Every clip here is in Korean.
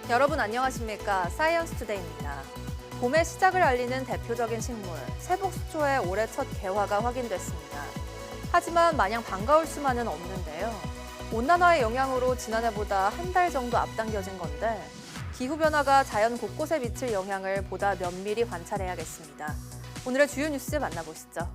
여러분 안녕하십니까? 사이언스투데이입니다. 봄의 시작을 알리는 대표적인 식물, 세복수초의 올해 첫 개화가 확인됐습니다. 하지만 마냥 반가울 수만은 없는데요. 온난화의 영향으로 지난해보다 한 달 정도 앞당겨진 건데 기후변화가 자연 곳곳에 미칠 영향을 보다 면밀히 관찰해야겠습니다. 오늘의 주요 뉴스 만나보시죠.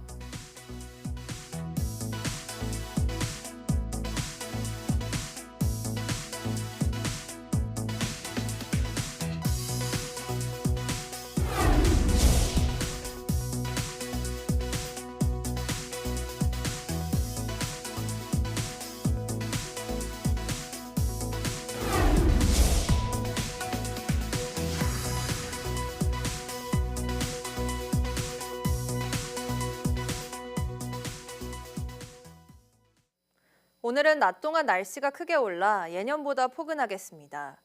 오늘은 낮 동안 날씨가 크게 올라 예년보다 포근하겠습니다.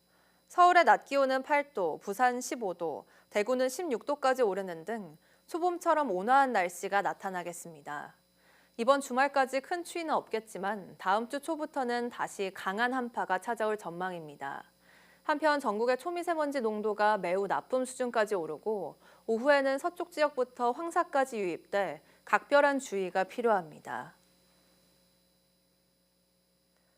서울의 낮 기온은 8도, 부산 15도, 대구는 16도까지 오르는 등 초봄처럼 온화한 날씨가 나타나겠습니다. 이번 주말까지 큰 추위는 없겠지만 다음 주 초부터는 다시 강한 한파가 찾아올 전망입니다. 한편 전국의 초미세먼지 농도가 매우 나쁨 수준까지 오르고 오후에는 서쪽 지역부터 황사까지 유입돼 각별한 주의가 필요합니다.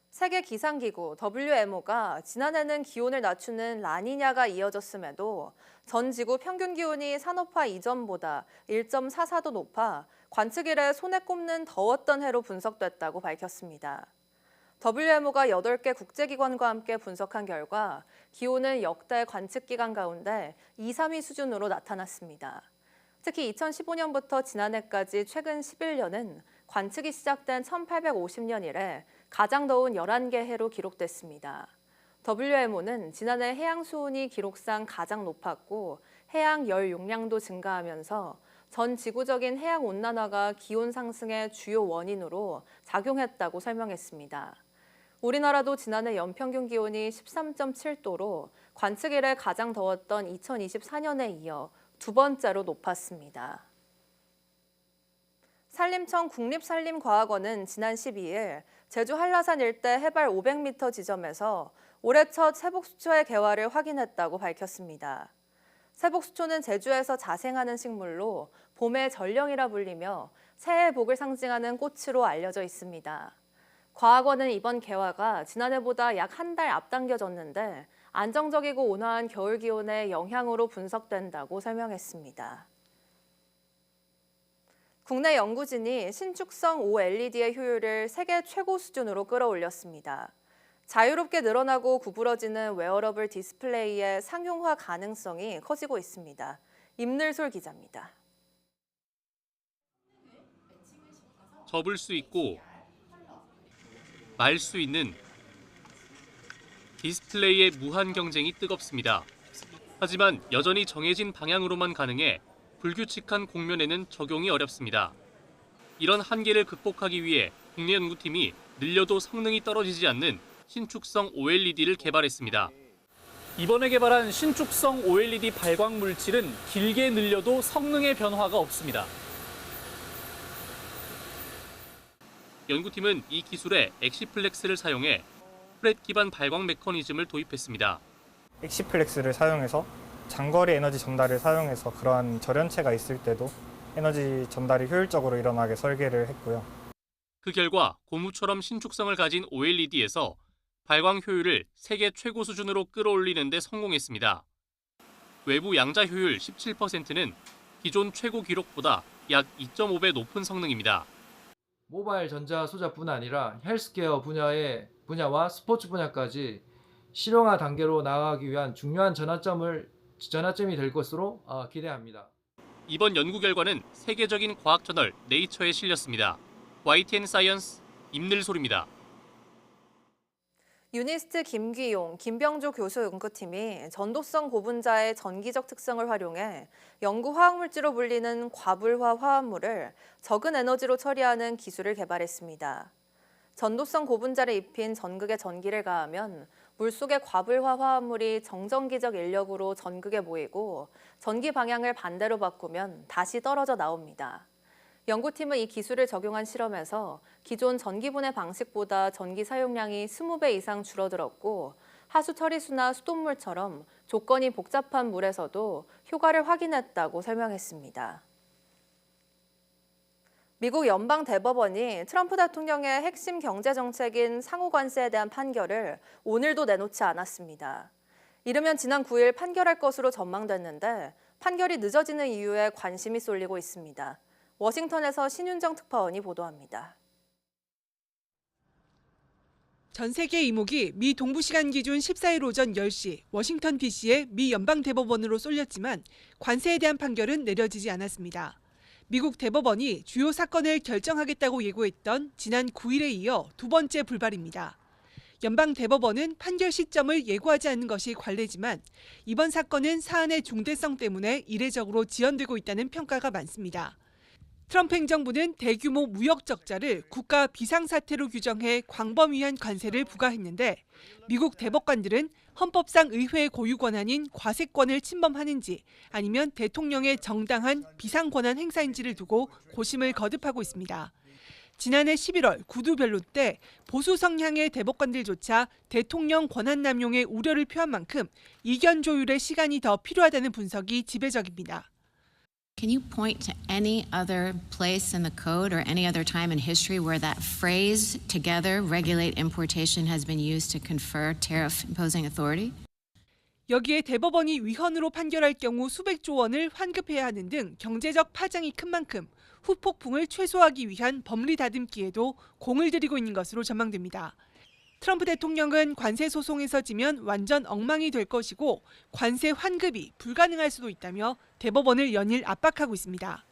세계기상기구 WMO가 지난해는 기온을 낮추는 라니냐가 이어졌음에도 전 지구 평균 기온이 산업화 이전보다 1.44도 높아 관측 이래 손에 꼽는 더웠던 해로 분석됐다고 밝혔습니다. WMO가 8개 국제기관과 함께 분석한 결과 기온은 역대 관측 기간 가운데 2, 3위 수준으로 나타났습니다. 특히 2015년부터 지난해까지 최근 11년은 관측이 시작된 1850년 이래 가장 더운 11개 해로 기록됐습니다. WMO는 지난해 해양 수온이 기록상 가장 높았고 해양 열 용량도 증가하면서 전 지구적인 해양 온난화가 기온 상승의 주요 원인으로 작용했다고 설명했습니다. 우리나라도 지난해 연평균 기온이 13.7도로 관측 이래 가장 더웠던 2024년에 이어 두 번째로 높았습니다. 산림청 국립산림과학원은 지난 12일 제주 한라산 일대 해발 500m 지점에서 올해 첫 세복수초의 개화를 확인했다고 밝혔습니다. 세복수초는 제주에서 자생하는 식물로 봄의 전령이라 불리며 새해 복을 상징하는 꽃으로 알려져 있습니다. 과학원은 이번 개화가 지난해보다 약 한 달 앞당겨졌는데 안정적이고 온화한 겨울 기온의 영향으로 분석된다고 설명했습니다. 국내 연구진이 신축성 OLED의 효율을 세계 최고 수준으로 끌어올렸습니다. 자유롭게 늘어나고 구부러지는 웨어러블 디스플레이의 상용화 가능성이 커지고 있습니다. 임늘솔 기자입니다. 접을 수 있고 말 수 있는 디스플레이의 무한 경쟁이 뜨겁습니다. 하지만 여전히 정해진 방향으로만 가능해 불규칙한 공면에는 적용이 어렵습니다. 이런 한계를 극복하기 위해 국내 연구팀이 늘려도 성능이 떨어지지 않는 신축성 OLED를 개발했습니다. 이번에 개발한 신축성 OLED 발광 물질은 길게 늘려도 성능의 변화가 없습니다. 연구팀은 이 기술에 엑시플렉스를 사용해 프렛 기반 발광 메커니즘을 도입했습니다. 엑시플렉스를 사용해서 장거리 에너지 전달을 사용해서 그러한 절연체가 있을 때도 에너지 전달이 효율적으로 일어나게 설계를 했고요. 그 결과 고무처럼 신축성을 가진 OLED에서 발광 효율을 세계 최고 수준으로 끌어올리는 데 성공했습니다. 외부 양자 효율 17%는 기존 최고 기록보다 약 2.5배 높은 성능입니다. 모바일 전자소자뿐 아니라 헬스케어 분야와 스포츠 분야까지 실용화 단계로 나아가기 위한 중요한 전환점이 될 것으로 기대합니다. 이번 연구 결과는 세계적인 과학 저널 네이처에 실렸습니다. YTN 사이언스 임늘솔입니다. 유니스트 김귀용, 김병조 교수 연구팀이 전도성 고분자의 전기적 특성을 활용해 영구 화학물질로 불리는 과불화 화합물을 적은 에너지로 처리하는 기술을 개발했습니다. 전도성 고분자를 입힌 전극에 전기를 가하면 물속의 과불화 화합물이 정전기적 인력으로 전극에 모이고 전기 방향을 반대로 바꾸면 다시 떨어져 나옵니다. 연구팀은 이 기술을 적용한 실험에서 기존 전기 분해 방식보다 전기 사용량이 20배 이상 줄어들었고 하수 처리수나 수돗물처럼 조건이 복잡한 물에서도 효과를 확인했다고 설명했습니다. 미국 연방 대법원이 트럼프 대통령의 핵심 경제 정책인 상호 관세에 대한 판결을 오늘도 내놓지 않았습니다. 이르면 지난 9일 판결할 것으로 전망됐는데 판결이 늦어지는 이유에 관심이 쏠리고 있습니다. 워싱턴에서 신윤정 특파원이 보도합니다. 전 세계 이목이 미 동부시간 기준 14일 오전 10시 워싱턴 DC의 미 연방대법원으로 쏠렸지만 관세에 대한 판결은 내려지지 않았습니다. 미국 대법원이 주요 사건을 결정하겠다고 예고했던 지난 9일에 이어 두 번째 불발입니다. 연방대법원은 판결 시점을 예고하지 않는 것이 관례지만 이번 사건은 사안의 중대성 때문에 이례적으로 지연되고 있다는 평가가 많습니다. 트럼프 행정부는 대규모 무역 적자를 국가 비상사태로 규정해 광범위한 관세를 부과했는데 미국 대법관들은 헌법상 의회의 고유 권한인 과세권을 침범하는지 아니면 대통령의 정당한 비상 권한 행사인지를 두고 고심을 거듭하고 있습니다. 지난해 11월 구두 변론 때 보수 성향의 대법관들조차 대통령 권한 남용의 우려를 표한 만큼 이견 조율의 시간이 더 필요하다는 분석이 지배적입니다. Can you point to any other place in the code or any other time in history where that phrase, together regulate importation, has been used to confer tariff imposing authority? 여기에 대법원이 위헌으로 판결할 경우 수백조 원을 환급해야 하는 등 경제적 파장이 큰 만큼 후폭풍을 최소화하기 위한 법리 다듬기에도 공을 들이고 있는 것으로 전망됩니다. 트럼프 대통령은 관세 소송에서 지면 완전 엉망이 될 것이고 관세 환급이 불가능할 수도 있다며 대법원을 연일 압박하고 있습니다.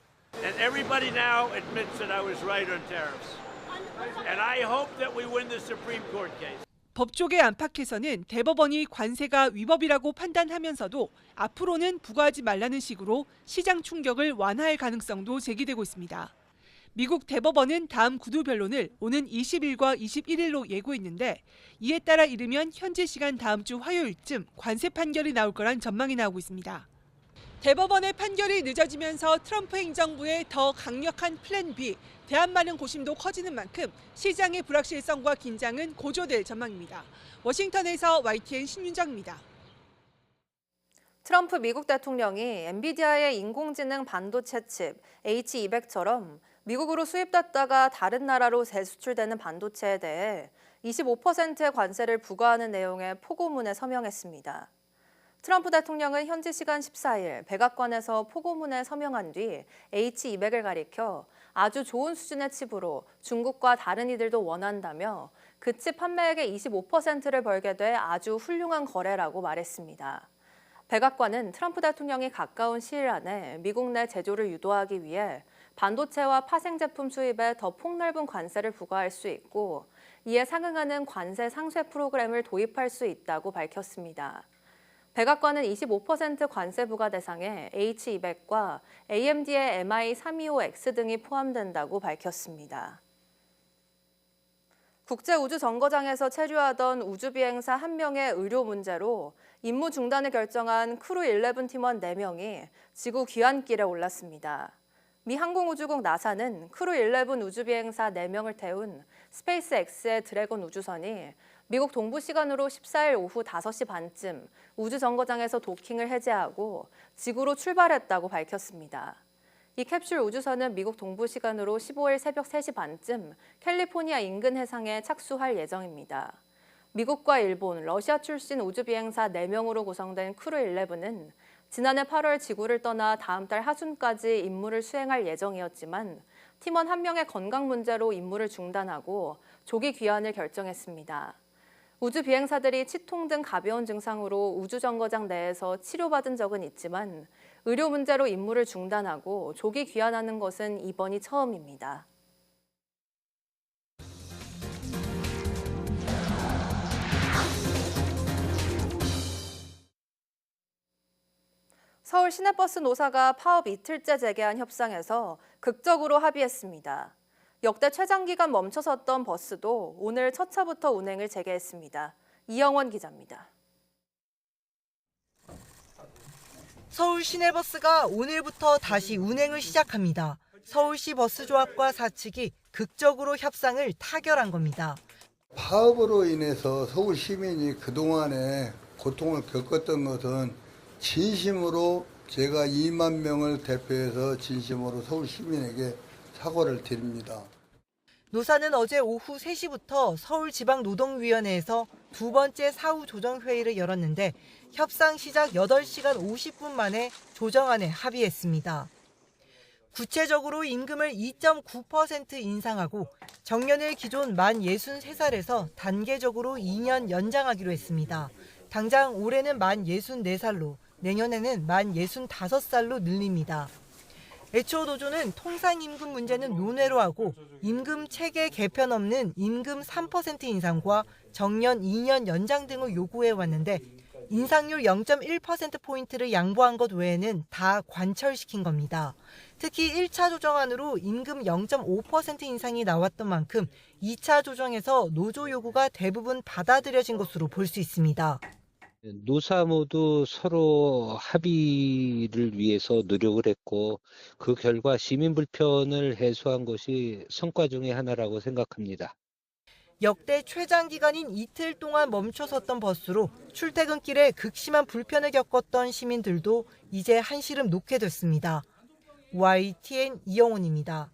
And everybody now admits that I was right on tariffs. And I hope that we win the Supreme Court case. 법조계 안팎에서는 대법원이 관세가 위법이라고 판단하면서도 앞으로는 부과하지 말라는 식으로 시장 충격을 완화할 가능성도 제기되고 있습니다. 미국 대법원은 다음 구두 변론을 오는 20일과 21일로 예고했는데 이에 따라 이르면 현지 시간 다음 주 화요일쯤 관세 판결이 나올 거란 전망이 나오고 있습니다. 대법원의 판결이 늦어지면서 트럼프 행정부의 더 강력한 플랜 B, 대안마련 고심도 커지는 만큼 시장의 불확실성과 긴장은 고조될 전망입니다. 워싱턴에서 YTN 신윤정입니다. 트럼프 미국 대통령이 엔비디아의 인공지능 반도체 칩 H200처럼 미국으로 수입됐다가 다른 나라로 재수출되는 반도체에 대해 25%의 관세를 부과하는 내용의 포고문에 서명했습니다. 트럼프 대통령은 현지 시간 14일 백악관에서 포고문에 서명한 뒤 H200을 가리켜 아주 좋은 수준의 칩으로 중국과 다른 이들도 원한다며 그 칩 판매액의 25%를 벌게 돼 아주 훌륭한 거래라고 말했습니다. 백악관은 트럼프 대통령이 가까운 시일 안에 미국 내 제조를 유도하기 위해 반도체와 파생 제품 수입에 더 폭넓은 관세를 부과할 수 있고 이에 상응하는 관세 상쇄 프로그램을 도입할 수 있다고 밝혔습니다. 백악관은 25% 관세 부과 대상에 H200과 AMD의 MI325X 등이 포함된다고 밝혔습니다. 국제우주정거장에서 체류하던 우주비행사 1명의 의료 문제로 임무 중단을 결정한 크루11 팀원 4명이 지구 귀환길에 올랐습니다. 미 항공우주국 나사는 크루11 우주비행사 4명을 태운 스페이스X의 드래곤 우주선이 미국 동부 시간으로 14일 오후 5시 반쯤 우주정거장에서 도킹을 해제하고 지구로 출발했다고 밝혔습니다. 이 캡슐 우주선은 미국 동부 시간으로 15일 새벽 3시 반쯤 캘리포니아 인근 해상에 착수할 예정입니다. 미국과 일본, 러시아 출신 우주비행사 4명으로 구성된 크루11은 지난해 8월 지구를 떠나 다음 달 하순까지 임무를 수행할 예정이었지만 팀원 1명의 건강 문제로 임무를 중단하고 조기 귀환을 결정했습니다. 우주 비행사들이 치통 등 가벼운 증상으로 우주정거장 내에서 치료받은 적은 있지만 의료 문제로 임무를 중단하고 조기 귀환하는 것은 이번이 처음입니다. 서울 시내버스 노사가 파업 이틀째 재개한 협상에서 극적으로 합의했습니다. 역대 최장기간 멈춰섰던 버스도 오늘 첫 차부터 운행을 재개했습니다. 이영원 기자입니다. 서울 시내버스가 오늘부터 다시 운행을 시작합니다. 서울시 버스조합과 사측이 극적으로 협상을 타결한 겁니다. 파업으로 인해서 서울 시민이 그동안에 고통을 겪었던 것은 진심으로 제가 2만 명을 대표해서 진심으로 서울 시민에게 사과를 드립니다. 노사는 어제 오후 3시부터 서울지방노동위원회에서 두 번째 사후 조정회의를 열었는데 협상 시작 8시간 50분 만에 조정안에 합의했습니다. 구체적으로 임금을 2.9% 인상하고 정년을 기존 만 63살에서 단계적으로 2년 연장하기로 했습니다. 당장 올해는 만 64살로 내년에는 만 65살로 늘립니다. 애초 노조는 통상임금 문제는 논외로 하고 임금 체계 개편 없는 임금 3% 인상과 정년 2년 연장 등을 요구해왔는데 인상률 0.1%포인트를 양보한 것 외에는 다 관철시킨 겁니다. 특히 1차 조정안으로 임금 0.5% 인상이 나왔던 만큼 2차 조정에서 노조 요구가 대부분 받아들여진 것으로 볼 수 있습니다. 노사 모두 서로 합의를 위해서 노력을 했고 그 결과 시민 불편을 해소한 것이 성과 중의 하나라고 생각합니다. 역대 최장기간인 이틀 동안 멈춰섰던 버스로 출퇴근길에 극심한 불편을 겪었던 시민들도 이제 한시름 놓게 됐습니다. YTN 이영훈입니다.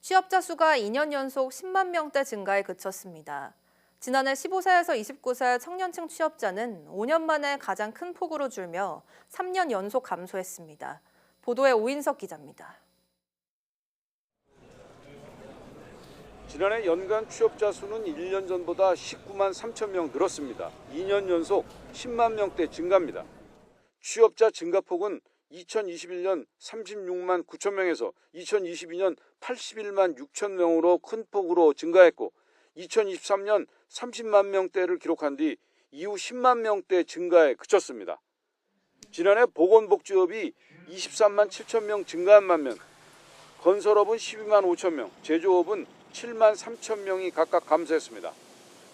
취업자 수가 2년 연속 10만 명대 증가에 그쳤습니다. 지난해 15세에서 29세 청년층 취업자는 5년 만에 가장 큰 폭으로 줄며 3년 연속 감소했습니다. 보도에 오인석 기자입니다. 지난해 연간 취업자 수는 1년 전보다 19만 3천 명 늘었습니다. 2년 연속 10만 명대 증가입니다. 취업자 증가폭은 2021년 36만 9천 명에서 2022년 81만 6천 명으로 큰 폭으로 증가했고 2023년 30만 명대를 기록한 뒤 이후 10만 명대 증가에 그쳤습니다. 지난해 보건복지업이 23만 7천 명 증가한 반면 건설업은 12만 5천 명, 제조업은 7만 3천 명이 각각 감소했습니다.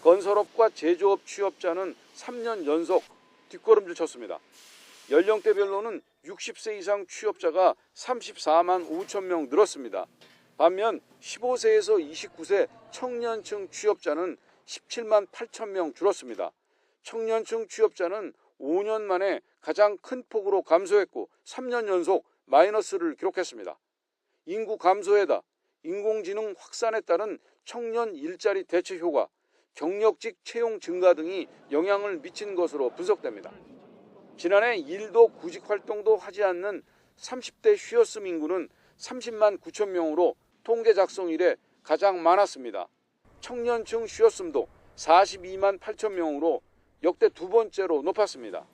건설업과 제조업 취업자는 3년 연속 뒷걸음질 쳤습니다. 연령대별로는 60세 이상 취업자가 34만 5천 명 늘었습니다. 반면 15세에서 29세 청년층 취업자는 17만 8천 명 줄었습니다. 청년층 취업자는 5년 만에 가장 큰 폭으로 감소했고 3년 연속 마이너스를 기록했습니다. 인구 감소에다 인공지능 확산에 따른 청년 일자리 대체 효과, 경력직 채용 증가 등이 영향을 미친 것으로 분석됩니다. 지난해 일도 구직 활동도 하지 않는 30대 쉬었음 인구는 30만 9천 명으로 통계 작성 이래 가장 많았습니다. 청년층 쉬었음도 42만 8천 명으로 역대 두 번째로 높았습니다.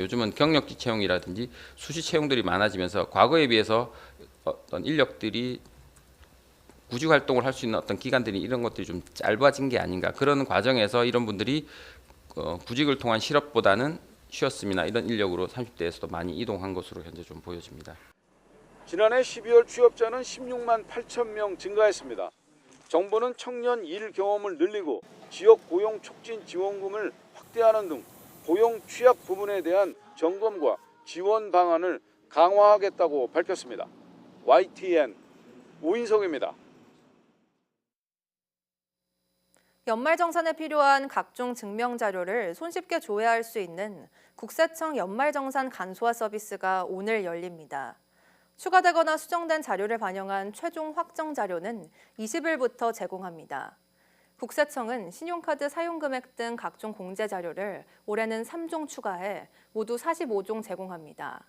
요즘은 경력직 채용이라든지 수시 채용들이 많아지면서 과거에 비해서 어떤 인력들이 구직 활동을 할 수 있는 어떤 기간들이 이런 것들이 좀 짧아진 게 아닌가. 그런 과정에서 이런 분들이 구직을 통한 실업보다는 쉬었음이나 이런 인력으로 30대에서도 많이 이동한 것으로 현재 좀 보여집니다. 지난해 12월 취업자는 16만 8천 명 증가했습니다. 정부는 청년 일 경험을 늘리고 지역 고용 촉진 지원금을 확대하는 등 고용 취약 부분에 대한 점검과 지원 방안을 강화하겠다고 밝혔습니다. YTN 오인석입니다. 연말정산에 필요한 각종 증명 자료를 손쉽게 조회할 수 있는 국세청 연말정산 간소화 서비스가 오늘 열립니다. 추가되거나 수정된 자료를 반영한 최종 확정 자료는 20일부터 제공합니다. 국세청은 신용카드 사용금액 등 각종 공제 자료를 올해는 3종 추가해 모두 45종 제공합니다.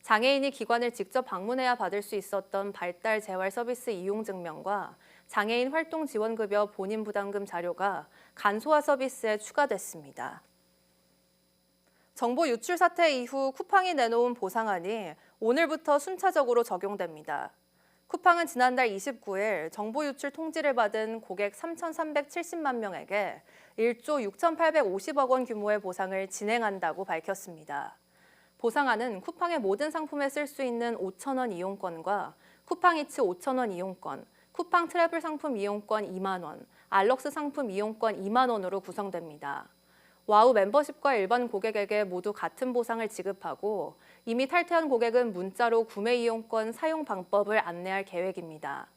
장애인이 기관을 직접 방문해야 받을 수 있었던 발달 재활 서비스 이용 증명과 장애인 활동 지원급여 본인 부담금 자료가 간소화 서비스에 추가됐습니다. 정보 유출 사태 이후 쿠팡이 내놓은 보상안이 오늘부터 순차적으로 적용됩니다. 쿠팡은 지난달 29일 정보 유출 통지를 받은 고객 3,370만 명에게 1조 6,850억 원 규모의 보상을 진행한다고 밝혔습니다. 보상안은 쿠팡의 모든 상품에 쓸 수 있는 5,000원 이용권과 쿠팡이츠 5,000원 이용권, 쿠팡 트래블 상품 이용권 2만 원, 알럭스 상품 이용권 2만 원으로 구성됩니다. 와우 멤버십과 일반 고객에게 모두 같은 보상을 지급하고 이미 탈퇴한 고객은 문자로 구매 이용권 사용 방법을 안내할 계획입니다.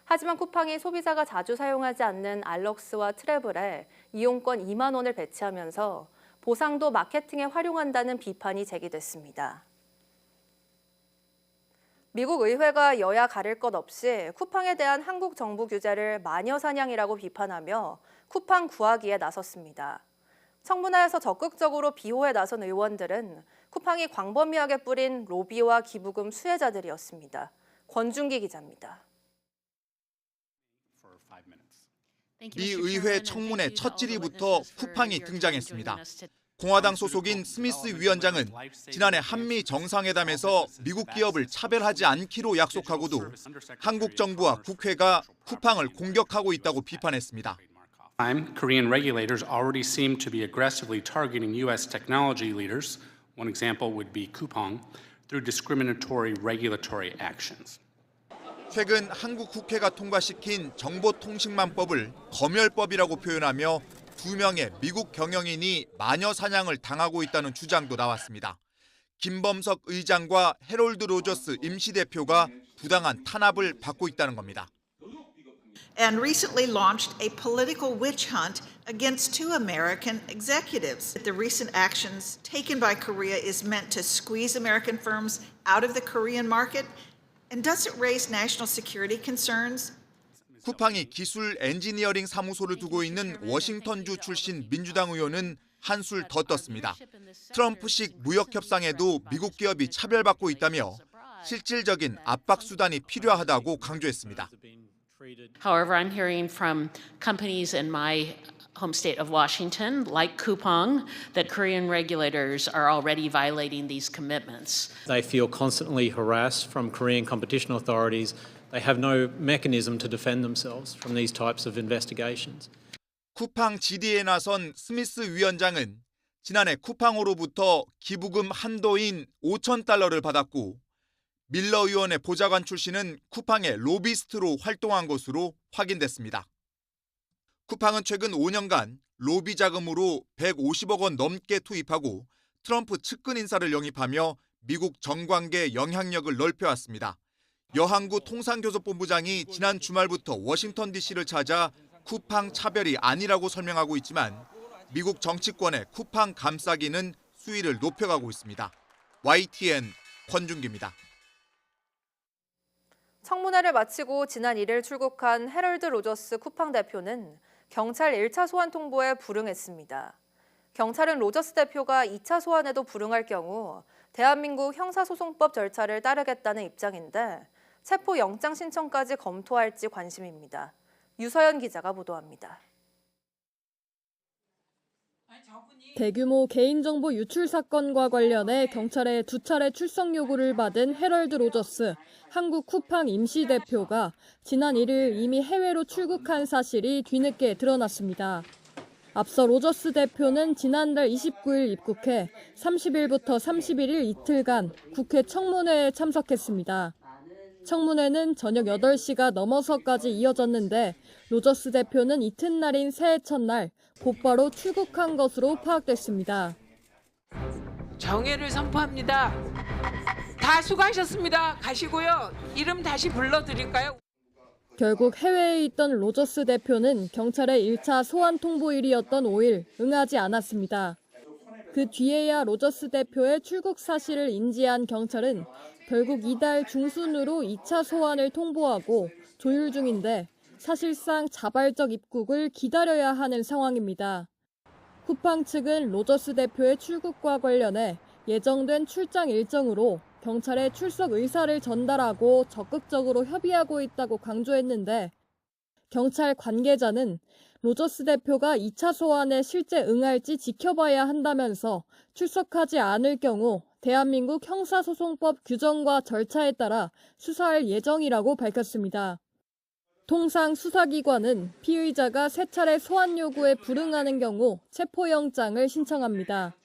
하지만 쿠팡이 소비자가 자주 사용하지 않는 알럭스와 트래블에 이용권 2만 원을 배치하면서 보상도 마케팅에 활용한다는 비판이 제기됐습니다. 미국 의회가 여야 가릴 것 없이 쿠팡에 대한 한국 정부 규제를 마녀 사냥이라고 비판하며 쿠팡 구하기에 나섰습니다. 청문회에서 적극적으로 비호에 나선 의원들은 쿠팡이 광범위하게 뿌린 로비와 기부금 수혜자들이었습니다. 권준기 기자입니다. 미 의회 청문회 첫 질의부터 쿠팡이 등장했습니다. 공화당 소속인 스미스 위원장은 지난해 한미 정상회담에서 미국 기업을 차별하지 않기로 약속하고도 한국 정부와 국회가 쿠팡을 공격하고 있다고 비판했습니다. Korean regulators already seem to be aggressively targeting U.S. technology leaders. One example would be Coupang through discriminatory regulatory actions. 최근 한국 국회가 통과시킨 정보통신망법을 검열법이라고 표현하며 2명의 미국 경영인이 마녀 사냥을 당하고 있다는 주장도 나왔습니다. 김범석 의장과 해롤드 로저스 임시대표가 부당한 탄압을 받고 있다는 겁니다. And recently launched a political witch hunt against 2 American executives. The recent actions taken by Korea is meant to squeeze American firms out of the Korean market. And does it raise national security concerns? 쿠팡이 기술 엔지니어링 사무소를 두고 있는 워싱턴주 출신 민주당 의원은 한술 더 떴습니다. 트럼프식 무역 협상에도 미국 기업이 차별받고 있다며 실질적인 압박 수단이 필요하다고 강조했습니다. However, I'm hearing from companies in my home state of Washington, like Coupang, that Korean regulators are already violating these commitments. They feel constantly harassed from Korean competition authorities. They have no mechanism to defend themselves from these types of investigations. 쿠팡 질의에 나선 스미스 위원장은 지난해 쿠팡으로부터 기부금 한도인 $5,000를 받았고 밀러 의원의 보좌관 출신은 쿠팡의 로비스트로 활동한 것으로 확인됐습니다. 쿠팡은 최근 5년간 로비 자금으로 150억 원 넘게 투입하고 트럼프 측근 인사를 영입하며 미국 정관계 영향력을 넓혀왔습니다. 여항구 통상교섭본부장이 지난 주말부터 워싱턴 DC를 찾아 쿠팡 차별이 아니라고 설명하고 있지만 미국 정치권의 쿠팡 감싸기는 수위를 높여가고 있습니다. YTN 권준기입니다. 청문회를 마치고 지난 1일 출국한 해럴드 로저스 쿠팡 대표는 경찰 1차 소환 통보에 불응했습니다. 경찰은 로저스 대표가 2차 소환에도 불응할 경우 대한민국 형사소송법 절차를 따르겠다는 입장인데 체포영장 신청까지 검토할지 관심입니다. 유서연 기자가 보도합니다. 대규모 개인정보 유출 사건과 관련해 경찰에 2차례 출석 요구를 받은 해럴드 로저스 한국 쿠팡 임시대표가 지난 1일 이미 해외로 출국한 사실이 뒤늦게 드러났습니다. 앞서 로저스 대표는 지난달 29일 입국해 30일부터 31일 이틀간 국회 청문회에 참석했습니다. 청문회는 저녁 8시가 넘어서까지 이어졌는데 로저스 대표는 이튿날인 새해 첫날 곧바로 출국한 것으로 파악됐습니다. 정회를 선포합니다. 다 수고하셨습니다. 가시고요. 이름 다시 불러드릴까요? 결국 해외에 있던 로저스 대표는 경찰의 1차 소환 통보일이었던 5일 응하지 않았습니다. 그 뒤에야 로저스 대표의 출국 사실을 인지한 경찰은 결국 이달 중순으로 2차 소환을 통보하고 조율 중인데 사실상 자발적 입국을 기다려야 하는 상황입니다. 쿠팡 측은 로저스 대표의 출국과 관련해 예정된 출장 일정으로 경찰에 출석 의사를 전달하고 적극적으로 협의하고 있다고 강조했는데 경찰 관계자는 로저스 대표가 2차 소환에 실제 응할지 지켜봐야 한다면서 출석하지 않을 경우 대한민국 형사소송법 규정과 절차에 따라 수사할 예정이라고 밝혔습니다. 통상 수사기관은 피의자가 3차례 소환 요구에 불응하는 경우 체포영장을 신청합니다.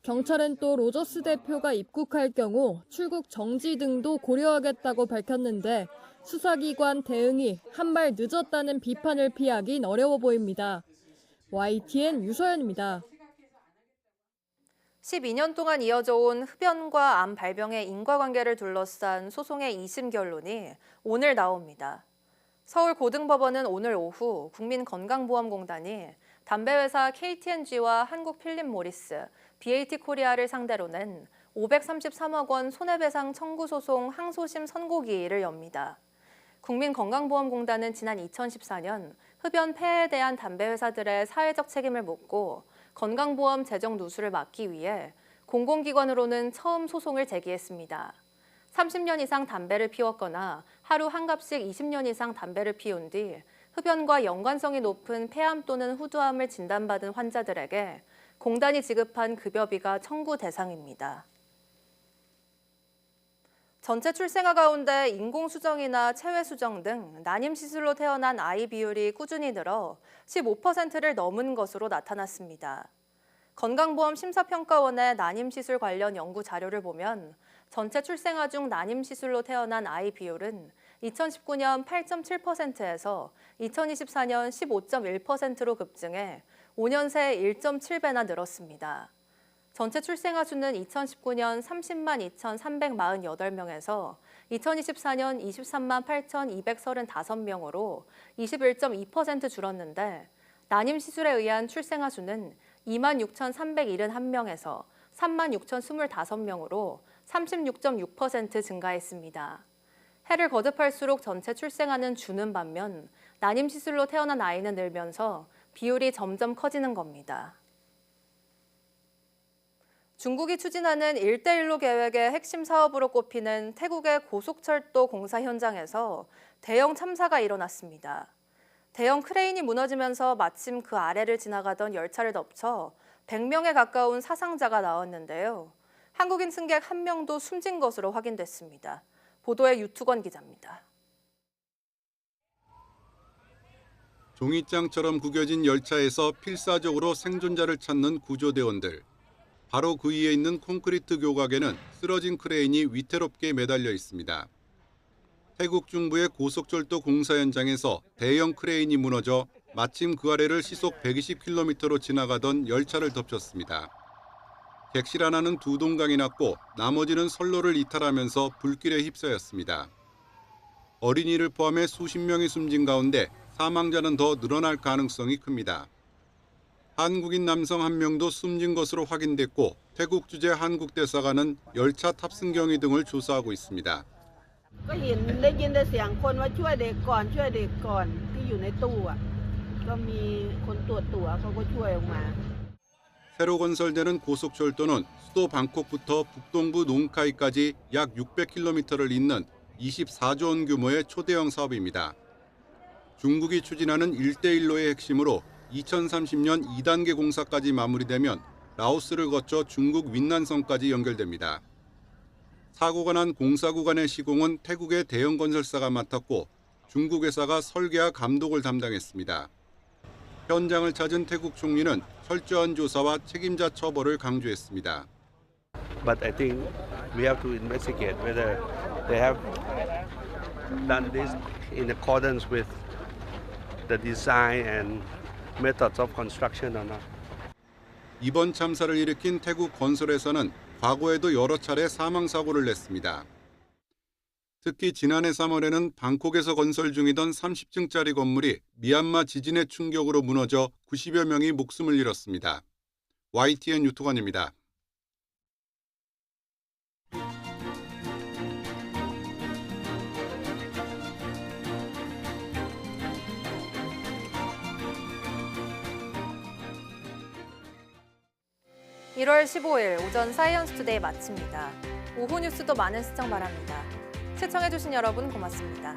경찰은 또 로저스 대표가 입국할 경우 출국 정지 등도 고려하겠다고 밝혔는데 수사기관 대응이 한 발 늦었다는 비판을 피하긴 어려워 보입니다. YTN 유서연입니다. 12년 동안 이어져 온 흡연과 암 발병의 인과관계를 둘러싼 소송의 2심 결론이 오늘 나옵니다. 서울고등법원은 오늘 오후 국민건강보험공단이 담배회사 KT&G와 한국필립모리스, BAT코리아를 상대로 낸 533억 원 손해배상 청구 소송 항소심 선고기일을 엽니다. 국민건강보험공단은 지난 2014년 흡연 폐해에 대한 담배회사들의 사회적 책임을 묻고 건강보험 재정 누수를 막기 위해 공공기관으로는 처음 소송을 제기했습니다. 30년 이상 담배를 피웠거나 하루 한 갑씩 20년 이상 담배를 피운 뒤 흡연과 연관성이 높은 폐암 또는 후두암을 진단받은 환자들에게 공단이 지급한 급여비가 청구 대상입니다. 전체 출생아 가운데 인공수정이나 체외수정 등 난임시술로 태어난 아이 비율이 꾸준히 늘어 15%를 넘은 것으로 나타났습니다. 건강보험심사평가원의 난임시술 관련 연구 자료를 보면 전체 출생아 중 난임시술로 태어난 아이 비율은 2019년 8.7%에서 2024년 15.1%로 급증해 5년 새 1.7배나 늘었습니다. 전체 출생아 수는 2019년 30만 2,348명에서 2024년 23만 8,235명으로 21.2% 줄었는데 난임 시술에 의한 출생아 수는 2만 6,371명에서 3만 6,025명으로 36.6% 증가했습니다. 해를 거듭할수록 전체 출생아는 주는 반면 난임 시술로 태어난 아이는 늘면서 비율이 점점 커지는 겁니다. 중국이 추진하는 1대1로 계획의 핵심 사업으로 꼽히는 태국의 고속철도 공사 현장에서 대형 참사가 일어났습니다. 대형 크레인이 무너지면서 마침 그 아래를 지나가던 열차를 덮쳐 100명에 가까운 사상자가 나왔는데요. 한국인 승객 1명도 숨진 것으로 확인됐습니다. 보도에 유투건 기자입니다. 종이장처럼 구겨진 열차에서 필사적으로 생존자를 찾는 구조대원들. 바로 그 위에 있는 콘크리트 교각에는 쓰러진 크레인이 위태롭게 매달려 있습니다. 태국 중부의 고속철도 공사 현장에서 대형 크레인이 무너져 마침 그 아래를 시속 120km로 지나가던 열차를 덮쳤습니다. 객실 하나는 두 동강이 났고 나머지는 선로를 이탈하면서 불길에 휩싸였습니다. 어린이를 포함해 수십 명이 숨진 가운데 사망자는 더 늘어날 가능성이 큽니다. 한국인 남성 1명도 숨진 것으로 확인됐고 태국 주재 한국 대사관은 열차 탑승 경위 등을 조사하고 있습니다. 새로 건설되는 고속철도는 수도 방콕부터 북동부 농카이까지 약 600km를 잇는 24조 원 규모의 초대형 사업입니다. 중국이 추진하는 1대1로의 핵심으로 2030년 2단계 공사까지 마무리되면 라오스를 거쳐 중국 윈난성까지 연결됩니다. 사고가 난 공사 구간의 시공은 태국의 대형 건설사가 맡았고 중국 회사가 설계와 감독을 담당했습니다. 현장을 찾은 태국 총리는 철저한 조사와 책임자 처벌을 강조했습니다. But I think we have to investigate whether they have done this in accordance with the design and methods of construction or not. 이번 참사를 일으킨 태국 건설회사는 과거에도 여러 차례 사망 사고를 냈습니다. 특히 지난해 3월에는 방콕에서 건설 중이던 30층짜리 건물이 미얀마 지진의 충격으로 무너져 90여 명이 목숨을 잃었습니다. YTN 유투관입니다. (1월 15일) 오전 사이언스 투데이 마칩니다. 오후 뉴스도 많은 시청 바랍니다. 시청해주신 여러분 고맙습니다.